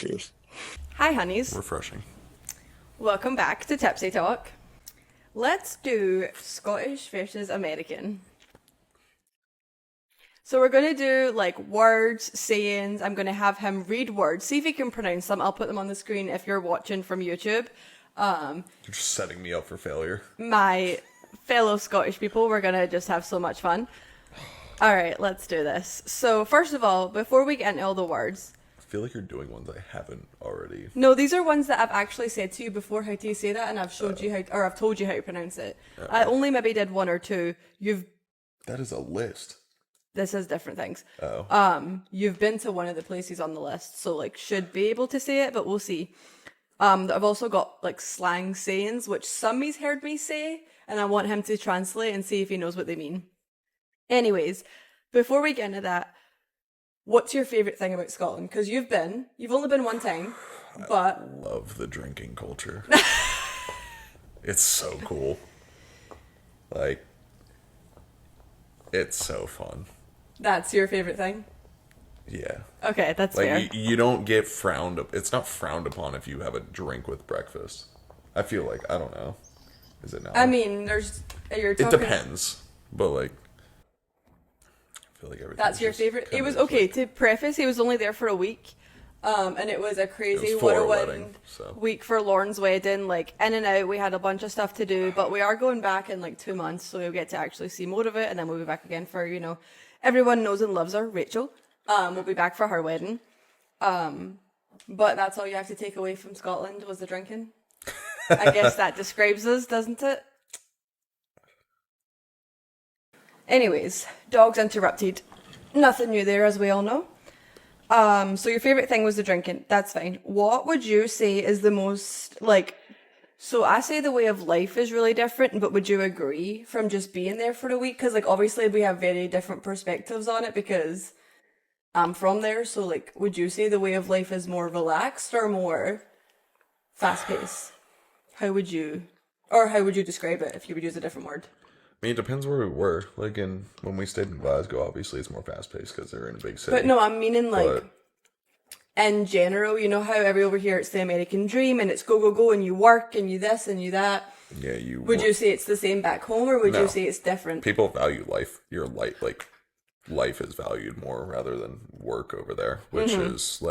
Cheers. Hi, honeys. Refreshing. Welcome back to Tipsy Talk. Let's do Scottish versus American. So we're going to do like words, sayings. I'm going to have him read words. See if he can pronounce them. I'll put them on the screen if you're watching from YouTube. You're just setting me up for failure. My fellow Scottish people, we're going to just have so much fun. All right, let's do this. So first of all, before we get into all the words. I feel like you're doing ones I haven't already. No, these are ones that I've actually said to you before how to say that, and I've showed you how, or I've told you how to pronounce it. Okay. I only maybe did one or two. That is a list. This is different things. Oh. You've been to one of the places on the list, so like should be able to say it, but we'll see. I've also got like slang sayings, which he's heard me say, and I want him to translate and see if he knows what they mean. Anyways, before we get into that, what's your favourite thing about Scotland? Because you've only been one time, but... I love the drinking culture. It's so cool. Like, it's so fun. That's your favourite thing? Yeah. Okay, that's like, fair. You don't get frowned... It's not frowned upon if you have a drink with breakfast. I feel like, I don't know. Is it now? I mean, you're talking... It depends, but like... Like that's your favorite. It was okay. To preface, he was only there for a week, and it was a crazy whirlwind week for Lauren's wedding. Like in and out, we had a bunch of stuff to do, but we are going back in like 2 months, so we'll get to actually see more of it, and then we'll be back again for everyone knows and loves her, Rachel. We'll be back for her wedding. But that's all you have to take away from Scotland was the drinking. I guess that describes us, doesn't it? Anyways, dogs interrupted. Nothing new there, as we all know. So your favourite thing was the drinking. That's fine. What would you say is the most, so I say the way of life is really different, but would you agree from just being there for a week? Because, obviously we have very different perspectives on it because I'm from there. So, would you say the way of life is more relaxed or more fast-paced? How would you describe it if you would use a different word? I mean, it depends where we were. When we stayed in Glasgow, obviously it's more fast-paced because they're in a big city. But no, I'm meaning in general, you know how over here it's the American dream and it's go, go, go and you work and you this and you that. Yeah, Would you say it's the same back home or would you say it's different? People value life. Life is valued more rather than work over there, which is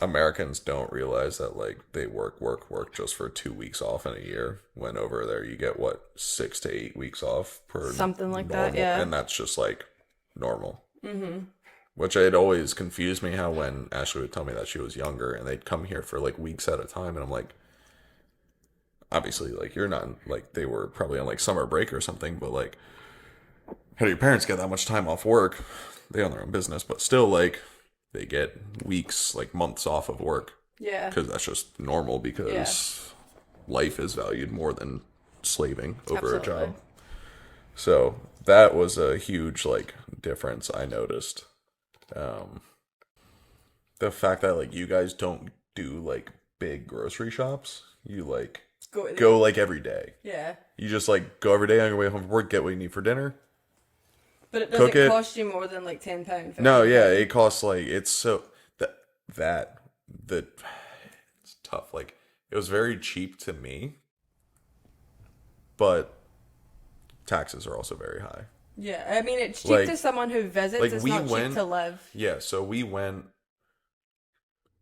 Americans don't realize that they work just for 2 weeks off in a year. When over there you get 6 to 8 weeks off per something like normal, that, yeah. and that's just normal. Which it always confused me how when Ashley would tell me that she was younger and they'd come here for weeks at a time, and I'm like, obviously you're not they were probably on summer break or something, but how do your parents get that much time off work? They own their own business, but still they get weeks, months off of work. Yeah. Because that's just normal because life is valued more than slaving over a job. So that was a huge, difference I noticed. The fact that, you guys don't do, big grocery shops. You, go every day. Yeah. You just, go every day on your way home from work, get what you need for dinner. But it doesn't cost you more than £10. No, yeah, it costs it's so it's tough. It was very cheap to me, but taxes are also very high. Yeah, I mean it's cheap to someone who visits. It's not cheap to live. Yeah, so we went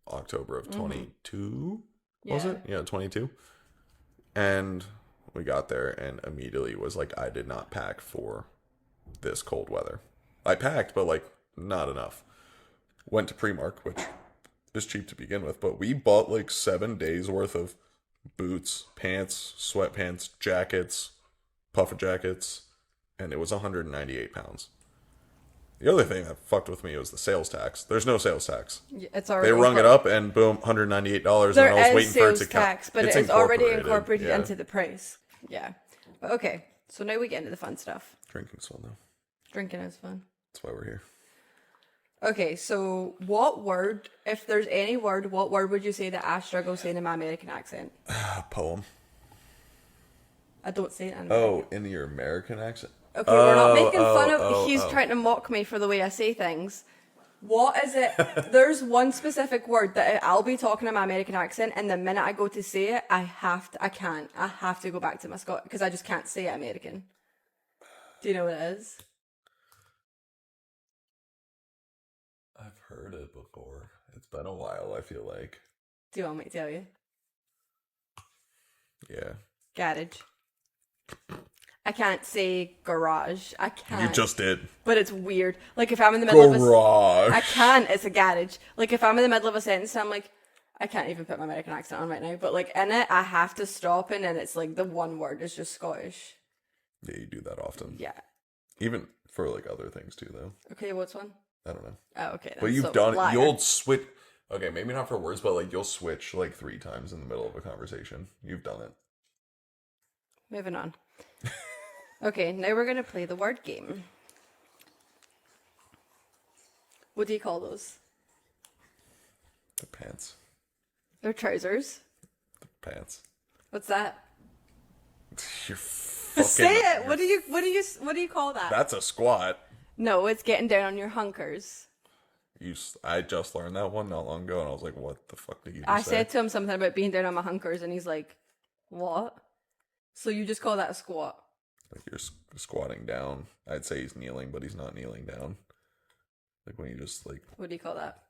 October of 22. Was it? Yeah, 22. And we got there and immediately was I did not pack for this cold weather. I packed, but not enough. Went to Primark, which is cheap to begin with, but we bought 7 days worth of boots, pants, sweatpants, jackets, puffer jackets, and it was 198 pounds. The other thing that fucked with me was the sales tax. There's no sales tax. It's already they rung it up and boom, $198, there and I was waiting for it to sales tax, but it's already incorporated into the price. Yeah. But okay, so now we get into the fun stuff. Drinking's fun though. Drinking is fun. That's why we're here. Okay, so what word, if there's any word, what word would you say that I struggle saying in my American accent? Poem. I don't say it in American. Oh, in your American accent? Okay, we're not making fun of... He's trying to mock me for the way I say things. What is it? There's one specific word that I'll be talking in my American accent, and the minute I go to say it, I have to go back to my Scot because I just can't say it American. Do you know what it is? I've heard it before. It's been a while, I feel like. Do you want me to tell you? Yeah. Garage. I can't say garage. I can't. You just did. But it's weird. Like if I'm in the middle of Garage. I can. It's a garage. Like if I'm in the middle of a sentence, I'm like, I can't even put my American accent on right now. But like in it, I have to stop, and then it's like the one word is just Scottish. Yeah, you do that often. Yeah. Even for like other things too, though. Okay, what's one? I don't know. Oh, okay. Then. But you've So, done it. liar. You'll switch. Okay, maybe not for words, but like you'll switch like 3 times in the middle of a conversation. You've done it. Moving on. Okay, now we're gonna play the word game. What do you call those? The pants. They're trousers. The pants. What's that? You're fucking. Say it. What do you call that? That's a squat. No, it's getting down on your hunkers. I just learned that one not long ago, and I was like, "What the fuck did you just I say?" said to him something about being down on my hunkers, and he's like, "What?" So you just call that a squat? Like you're squatting down. I'd say he's kneeling, but he's not kneeling down. Like when you just like What do you call that?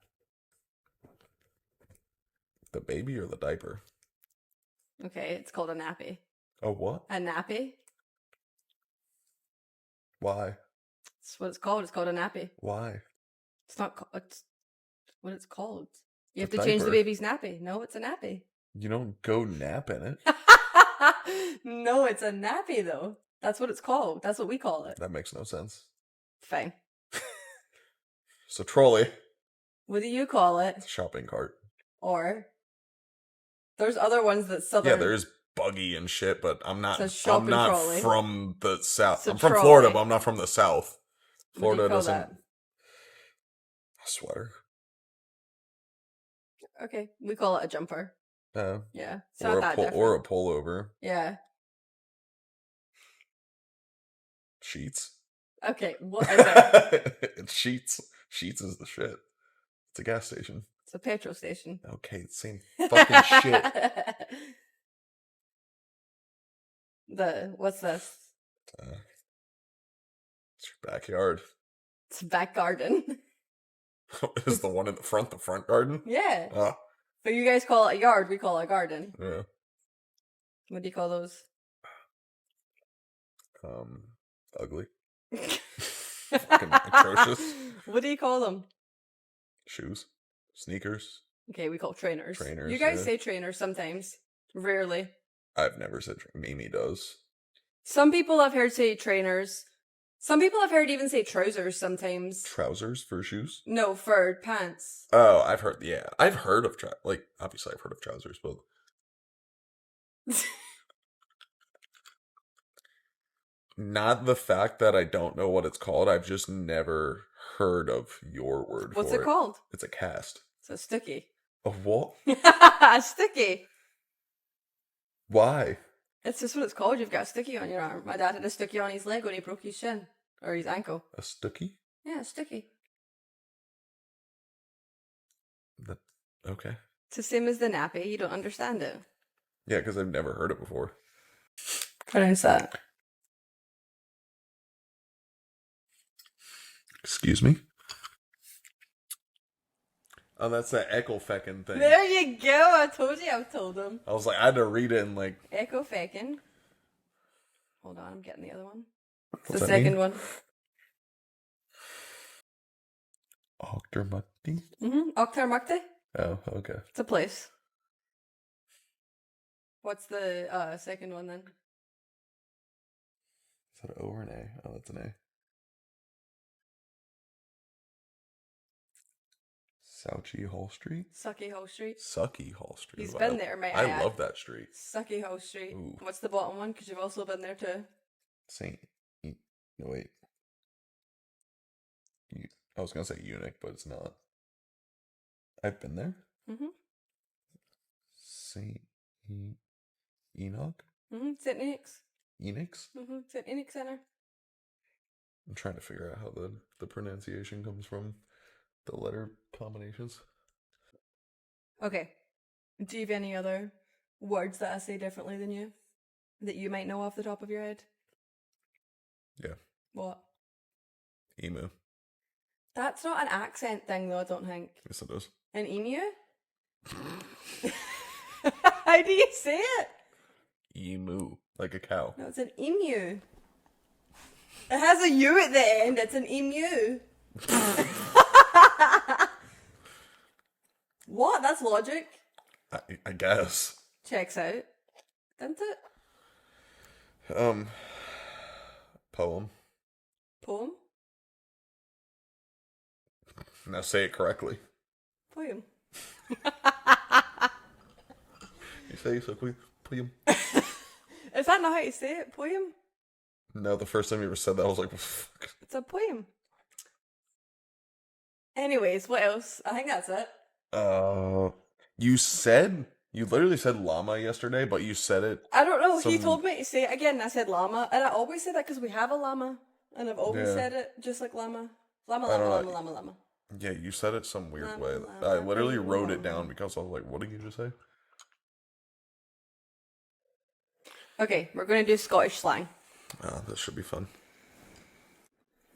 the baby or the diaper. Okay, it's called a nappy. Oh, what? A nappy? Why? That's what it's called. It's called a nappy. Why? It's not. It's what it's called. You It's have a to change the diaper. baby's nappy. No, it's a nappy. You don't go nap in it. No, it's a nappy though. That's what it's called. That's what we call it. That makes no sense. Fine. So trolley. What do you call it? Shopping cart. Or there's other ones that southern. Yeah, there's buggy and shit, but I'm not. It's a shopping I'm not trolley. from the south. It's a I'm from trolley. Florida, but I'm not from the south. What do Florida you call doesn't. that? A sweater. Okay, we call it a jumper. Yeah. Yeah, it's Or not that different. or a pullover. Yeah. Sheets. Okay, what is it? It's Sheets. Sheets is the shit. It's a gas station. It's a petrol station. Okay, same fucking shit. What's this? It's your backyard. It's a back garden. Is the one in the front garden? Yeah. Ah, But you guys call it a yard, we call it a garden. yeah. What do you call those? Ugly. Fucking atrocious. What do you call them? Shoes. Sneakers. Okay, we call trainers. Trainers, You guys yeah. say trainers sometimes. Rarely. I've never said Mimi does. Some people I've heard say trainers. Some people I've heard even say trousers sometimes. Trousers for shoes? No, for pants. Oh, I've heard, yeah. I've heard of, obviously I've heard of trousers, but... Not the fact that I don't know what it's called, I've just never heard of your word What's for it called? It's a cast. It's a sticky. A what? A sticky. Why? It's just what it's called. You've got a sticky on your arm. My dad had a sticky on his leg when he broke his shin. Or his ankle. A stookie? Yeah, a sticky. Okay. It's the same as the nappy. You don't understand it. Yeah, because I've never heard it before. Pronounce that. Excuse me? Oh, that's that echo feckin' thing. There you go. I told you I've told him. I was like, I had to read it in like... Echo faking. Hold on, I'm getting the other one. It's What's the that second mean? one. Octormucti? Oktarmukti. Oh, okay. It's a place. What's the second one then? Is that an O or an A? Oh, that's an A. Souchy Hall Street? Sucky Hall Street. Sucky Hall Street. He's Wow. been there, mate. I love that street. Sucky Hall Street. Ooh. What's the bottom one? Because you've also been there too. No, wait. I was going to say eunuch, but it's not. I've been there? Saint Enoch? St. Enoch's. Enoch's? St. Enoch Center. I'm trying to figure out how the pronunciation comes from. The letter combinations. Okay. Do you have any other words that I say differently than you? That you might know off the top of your head? Yeah. What? Emu. That's not an accent thing, though, I don't think. Yes, it is. An emu? How do you say it? Emu. Like a cow. No, it's an emu. It has a U at the end. It's an emu. What? That's logic. I guess. Checks out. Didn't it? Poem. Poem? Now say it correctly. Poem. You say it so quick. Poem. Is that not how you say it? Poem? No, the first time you ever said that, I was like, fuck. It's a poem. Anyways, what else? I think that's it. You literally said llama yesterday, but you said it. I don't know. He told me to say it again, and I said llama. And I always say that because we have a llama. And I've always said it just like llama. Llama, llama, llama, llama, llama. Yeah, you said it some weird Llama, way. llama, I literally llama, wrote it llama. down because I was like, what did you just say? Okay, we're going to do Scottish slang. This should be fun.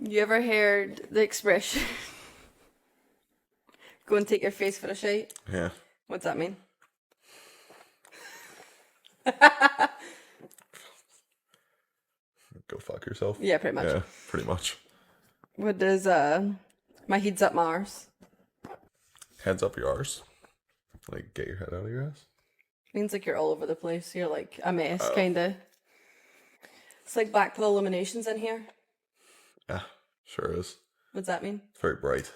You ever heard the expression, go and take your face for a shite? Yeah. What's that mean? Go fuck yourself. Yeah, pretty much. Yeah, pretty much. What does, my head's up my arse? Heads up your arse. Like, get your head out of your ass. Means like you're all over the place. You're like a mess, kinda. It's like Blackpool illuminations in here. Yeah, sure is. What's that mean? It's very bright.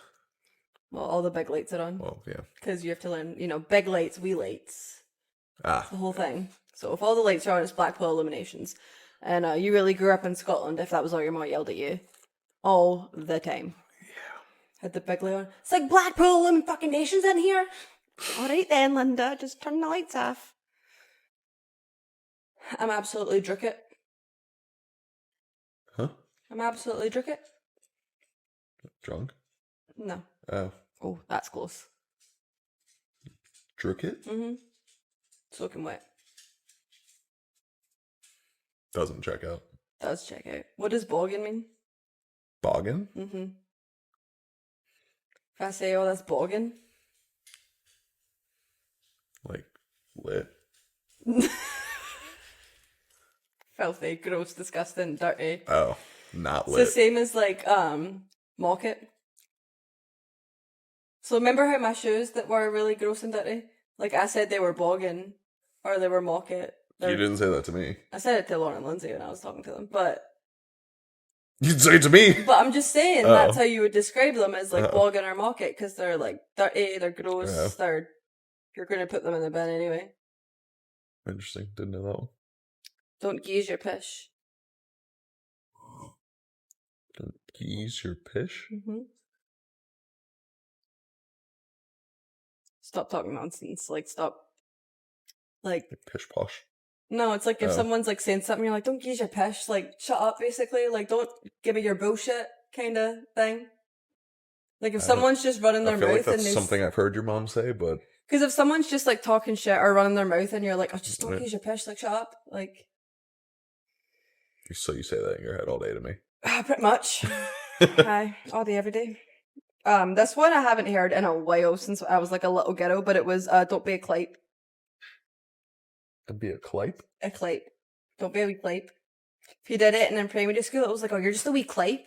Well, all the big lights are on. Well, yeah. Because you have to learn, big lights, wee lights. Ah. The whole thing. So if all the lights are on, it's Blackpool illuminations. And you really grew up in Scotland if that was all your mum yelled at you. All the time. Yeah. Had the big light on. It's like Blackpool illuminations in here. Alright then, Linda, just turn the lights off. I'm absolutely drook it. Huh? I'm absolutely drook it. Drunk? No. Oh. Oh, that's close. Drook it? Mm-hmm. Soaking wet. Doesn't check out. Does check out. What does boggin mean? Boggin? Mm-hmm. If I say, oh, that's boggin. Like, lit. Filthy, gross, disgusting, dirty. Oh, not It's lit. the same as like mock it. So remember how my shoes that were really gross and dirty? Like I said they were boggin or they were mock it. You didn't say that to me. I said it to Lauren and Lindsay when I was talking to them, but You'd say it to me. I'm just saying that's how you would describe them as like boggin or mock it because they're like dirty, they're gross, you're gonna put them in the bin anyway. Interesting. Didn't know that one. Don't geese your pish. Don't geese your pish? Mm-hmm. Stop talking nonsense. Like, stop. Like, Pish posh. no, it's like if someone's like saying something, you're like, don't geese your pish. Like, shut up, basically. Like, don't give me your bullshit kind of thing. Like, if someone's just running their I feel mouth like that's and something I've heard your mom say, but because if someone's just like talking shit or running their mouth and you're like, oh, just don't geese your pish. Like, shut up. Like, so you say that in your head all day to me. pretty much. Hi, all day, every day. This one I haven't heard in a while since I was like a little ghetto, but it was don't be a clipe. Don't be a clipe? A clipe. Don't be a wee clipe. If you did it in primary school, it was like, oh, you're just a wee clipe.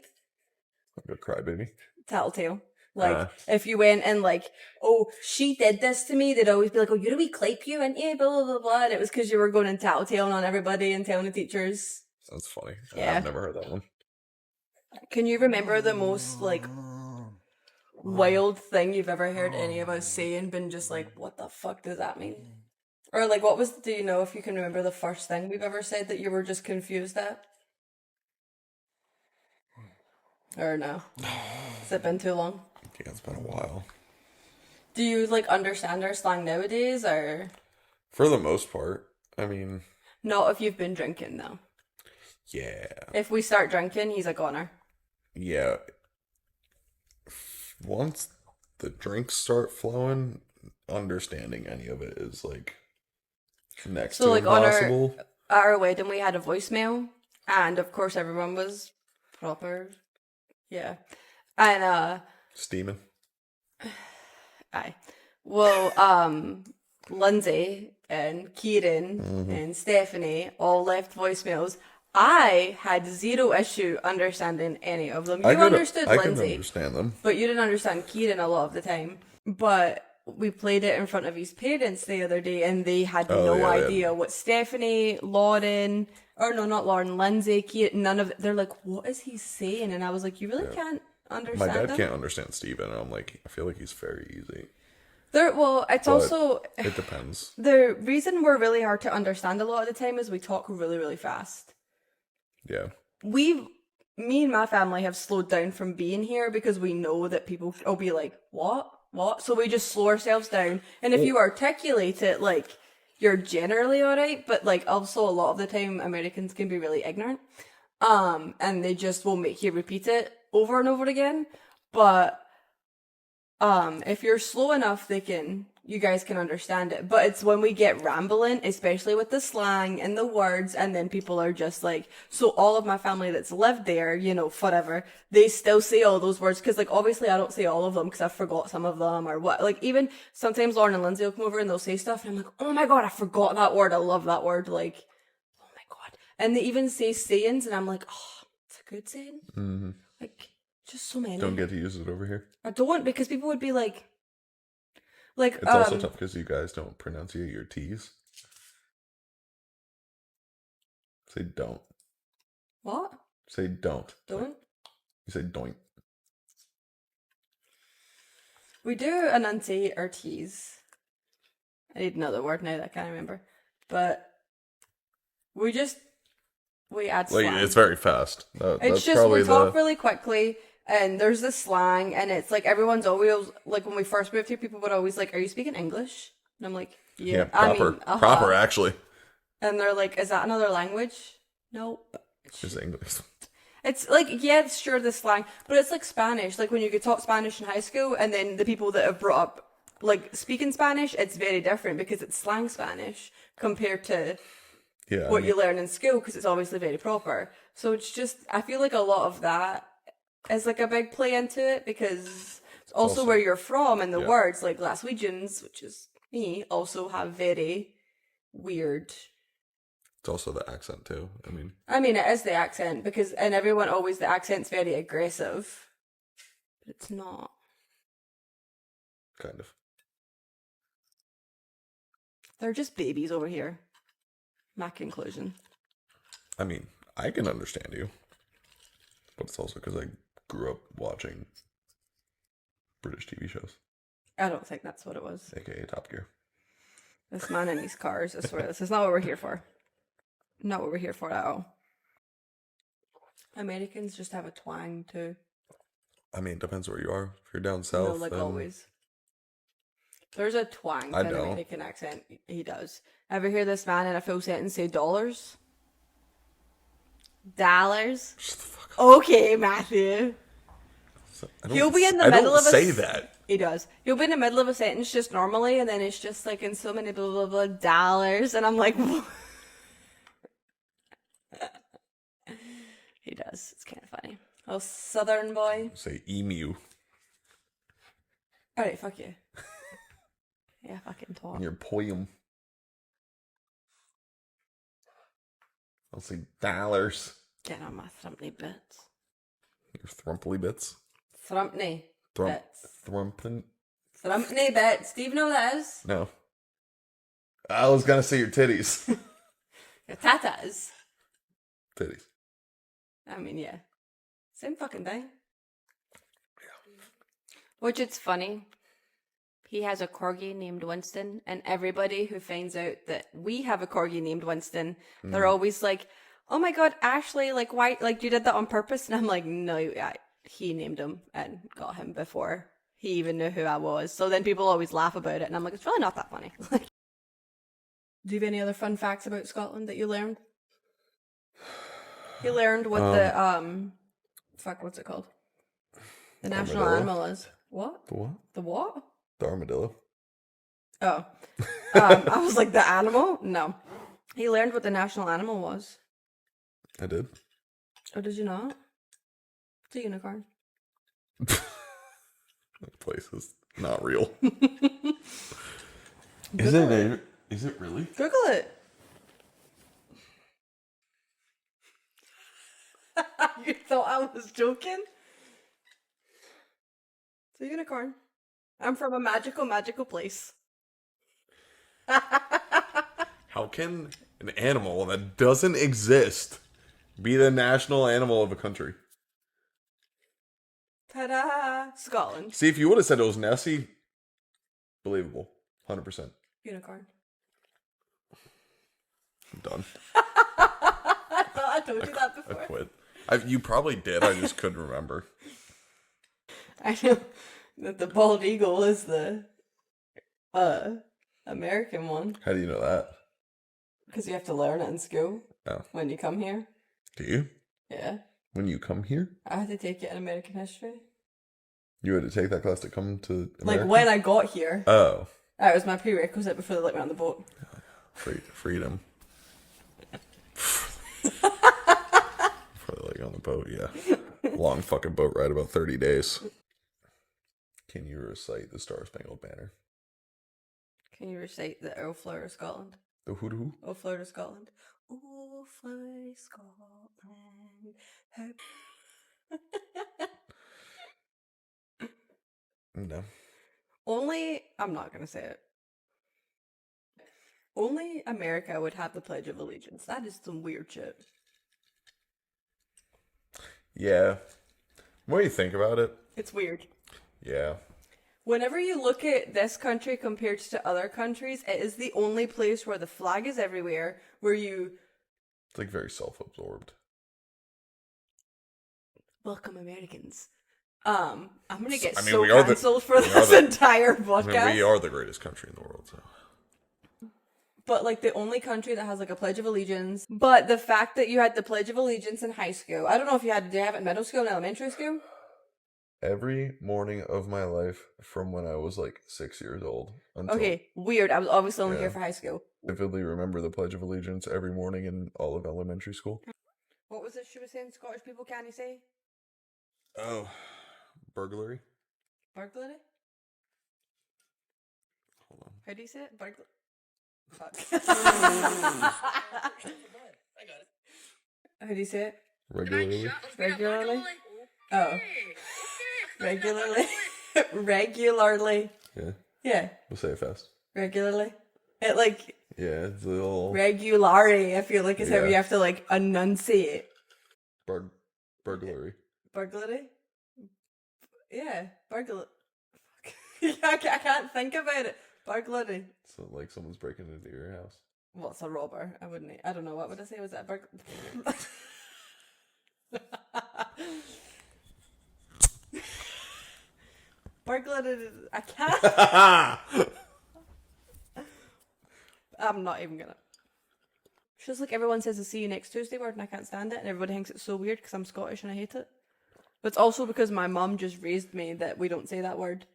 Like a crybaby. Tattletale. Like, if you went and like, oh, she did this to me, they'd always be like, oh, you're a wee clipe, you, and yeah, blah, blah, blah, blah. And it was because you were going and tattletaling on everybody and telling the teachers. Sounds funny. Yeah. I've never heard that one. Can you remember the most, like, wild thing you've ever heard any of us say and been just like, what the fuck does that mean? Or like, do you know if you can remember the first thing we've ever said that you were just confused at? Or no? Has it been too long? Yeah, it's been a while. Do you like understand our slang nowadays, or? For the most part. I mean. Not if you've been drinking though. Yeah. If we start drinking, he's a goner. Yeah. Once the drinks start flowing, understanding any of it is like next So to like on impossible. our wedding, we had a voicemail, and of course everyone was proper, yeah, and Steaming. aye, well, Lindsay and Kieran and Stephanie all left voicemails. I had zero issue understanding any of them. You understood I could Lindsay, understand them. but you didn't understand Kieran a lot of the time. But we played it in front of his parents the other day, and they had Oh, no yeah, they had- idea what Stephanie, Lauren, or no, not Lauren, Lindsay, Kieran, none of. They're like, "What is he saying?" And I was like, "You really can't My understand dad him." can't understand Steven, and I'm like, I feel like he's very easy. Well, it's But also it depends. the reason we're really hard to understand a lot of the time is we talk really, really fast. Yeah. Me and my family have slowed down from being here because we know that people will be like, what? What? So we just slow ourselves down. And if you articulate it, like, you're generally alright, but like also a lot of the time Americans can be really ignorant. And they just will make you repeat it over and over again. But if you're slow enough, you guys can understand it. But it's when we get rambling, especially with the slang and the words, and then people are just like, so all of my family that's lived there, forever, they still say all those words. Cause like, obviously I don't say all of them because I forgot some of them or what. Like, even sometimes Lauren and Lindsay will come over and they'll say stuff and I'm like, oh my God, I forgot that word. I love that word. Like, oh my God. And they even say sayings and I'm like, oh, it's a good saying. Mm-hmm. Like, just so many. Don't get to use it over here. I don't, because people would be like, It's also tough because you guys don't pronunciate your T's. Say don't. what? Say don't. Don't? You say doink. We do enunciate our T's. I need another word now that I can't remember. But we add Like, slang. it's very fast. It's That's just, probably we talk really quickly, and there's this slang, and it's like everyone's always, like when we first moved here, people would always like, are you speaking English? And I'm like, yeah. proper. Proper, actually. And they're like, is that another language? Nope. It's English. It's like, yeah, it's sure the slang, but it's like Spanish. Like when you could talk Spanish in high school, and then the people that have brought up, like, speaking Spanish, it's very different because it's slang Spanish compared to what you learn in school because it's obviously very proper. So it's just, I feel like a lot of that is like a big play into it because it's also where you're from and the words, like Glaswegians, which is me, also have very weird. It's also the accent too. I mean, it is the accent because, and everyone always, the accent's very aggressive, but it's not. Kind of. They're just babies over here. My conclusion. I mean, I can understand you, but it's also because I grew up watching British TV shows. I don't think that's what it was. AKA Top Gear. This man in these cars, I swear, this is not what we're here for. Not what we're here for at all. Americans just have a twang too. I mean, it depends where you are. If you're down south, No, like then... always. There's a twang to an American accent. He does. Ever hear this man in a full sentence say dollars? Dollars? Shut the fuck up. Okay, Matthew. He'll be in the middle of a... say that. He does. He'll be in the middle of a sentence just normally, and then it's just like in so many blah blah blah dollars, and I'm like, what? He does. It's kind of funny. Oh, Southern boy. Say emu. Alright, fuck you. Yeah, fucking talk. In your poem. I'll say dollars. Get on my thrumpney bits. Your thrumply bits. Thrumpney bits. Thrumpin. Thrumpney bits. Do you even know what that is? No. I was gonna say your titties. Your tatas. Titties. I mean, yeah. Same fucking thing. Yeah. Which it's funny. He has a corgi named Winston, and everybody who finds out that we have a corgi named Winston, they're always like, "Oh my God, Ashley! Like, why? Like, you did that on purpose?" And I'm like, "No, he named him and got him before he even knew who I was." So then people always laugh about it, and I'm like, "It's really not that funny." Do you have any other fun facts about Scotland that you learned? You learned what the fuck, what's it called? The national animal is. What? The what? The what? The armadillo. Oh. I was like, the animal? No. He learned what the national animal was. I did. Oh, did you not? It's a unicorn. That place is not real. Google it? Is it really? Google it. You thought I was joking? It's a unicorn. I'm from a magical, magical place. How can an animal that doesn't exist be the national animal of a country? Ta-da! Scotland. See, if you would have said it was Nessie, believable. 100%. Unicorn. I'm done. I thought I told you that I before. quit. You probably did. I just couldn't remember. I know that the bald eagle is the American one. How do you know that? Because you have to learn it in school Oh. when you come here. Do you? Yeah. When you come here? I had to take it in American history. You had to take that class to come to America? Like when I got here. Oh. That was my prerequisite before they let me on the boat. Freedom. Before they let you on the boat, yeah. Long fucking boat ride, about 30 days. Can you recite the Star Spangled Banner? Can you recite the O Flower of Scotland? The who? O Flower of Scotland. O Flower of Scotland. No. I'm not going to say it. Only America would have the Pledge of Allegiance. That is some weird shit. Yeah. What do you think about it? It's weird. Yeah. Whenever you look at this country compared to other countries, it is the only place where the flag is everywhere, where you... It's like very self-absorbed. Welcome, Americans. I'm gonna get we cancelled for this entire podcast. We are the greatest country in the world, so... But, like, the only country that has, like, a Pledge of Allegiance. But the fact that you had the Pledge of Allegiance in high school. I don't know if did you have it in middle school and elementary school? Every morning of my life from when I was, like, 6 years old. Until Okay, weird. I was obviously only Yeah. here for high school. I vividly remember the Pledge of Allegiance every morning in all of elementary school. What was it she was saying Scottish people can't say? Oh. Burglary? Burglary? Hold on. How do you say it? Burglary? Fuck. How do you say it? Regularly? Regularly? Oh. Regularly? Regularly. Yeah. Yeah. We'll say it fast. Regularly. It like Yeah, it's a little... regularity, I feel like is how Yeah. you have to like enunciate. Burglary. Burglary? Yeah. Burglary. I can't think about it. Burglary. So, like, someone's breaking into your house. What's a robber? I don't know. What would I say? Was that a burglar? Burglary. I can't. I'm not even gonna. It's just like everyone says the see you next Tuesday word and I can't stand it, and everybody thinks it's so weird because I'm Scottish and I hate it. But it's also because my mum just raised me that we don't say that word.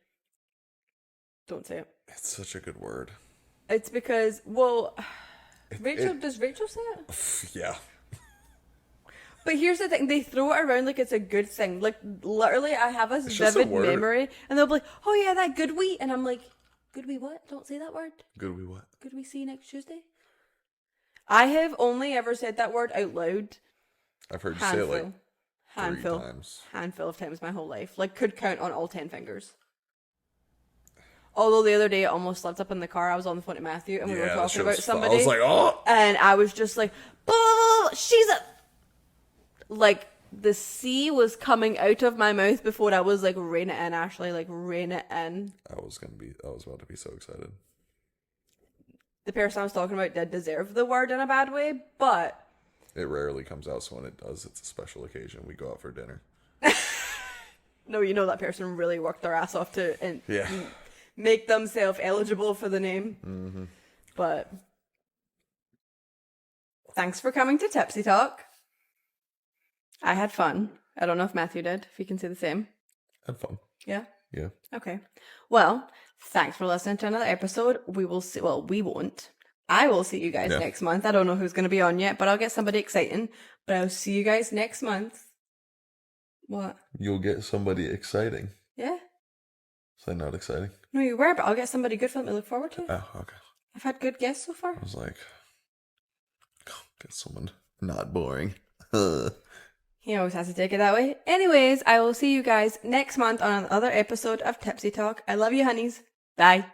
Don't say it. It's such a good word. It's because, well, does Rachel say it? Yeah. But here's the thing, they throw it around like it's a good thing. Like, literally, I have this just a vivid word. memory, and they'll be like, oh yeah, that good wee, and I'm like, good wee what? Don't say that word. Good we what? Good wee see you next Tuesday? I have only ever said that word out loud. I've heard you say it like 3 handful times. Handful of times my whole life. Like, could count on all 10 fingers. Although the other day it almost slipped up in the car. I was on the phone to Matthew and we were talking about somebody. I was like, oh! And I was just like, oh, she's a... Like, the C was coming out of my mouth before I was like, rein it in, Ashley. Like, rein it in. I was about to be so excited. The person I was talking about did deserve the word in a bad way, but... It rarely comes out, so when it does, it's a special occasion. We go out for dinner. No, you know that person really worked their ass off to Yeah. make themselves eligible for the name. Mm-hmm. But thanks for coming to Tipsy Talk. I had fun. I don't know if Matthew did, if you can say the same. Had fun. Yeah? Yeah. Okay. Well, thanks for listening to another episode. We will see. Well, we won't. I will see you guys Yeah. next month. I don't know who's going to be on yet, but I'll get somebody exciting. But I'll see you guys next month. What? You'll get somebody exciting. Yeah. Is that not exciting? No, you were, but I'll get somebody good for them to look forward to. Oh, okay. I've had good guests so far. I was like, get someone not boring. He always has to take it that way. Anyways, I will see you guys next month on another episode of Tipsy Talk. I love you, honeys. Bye.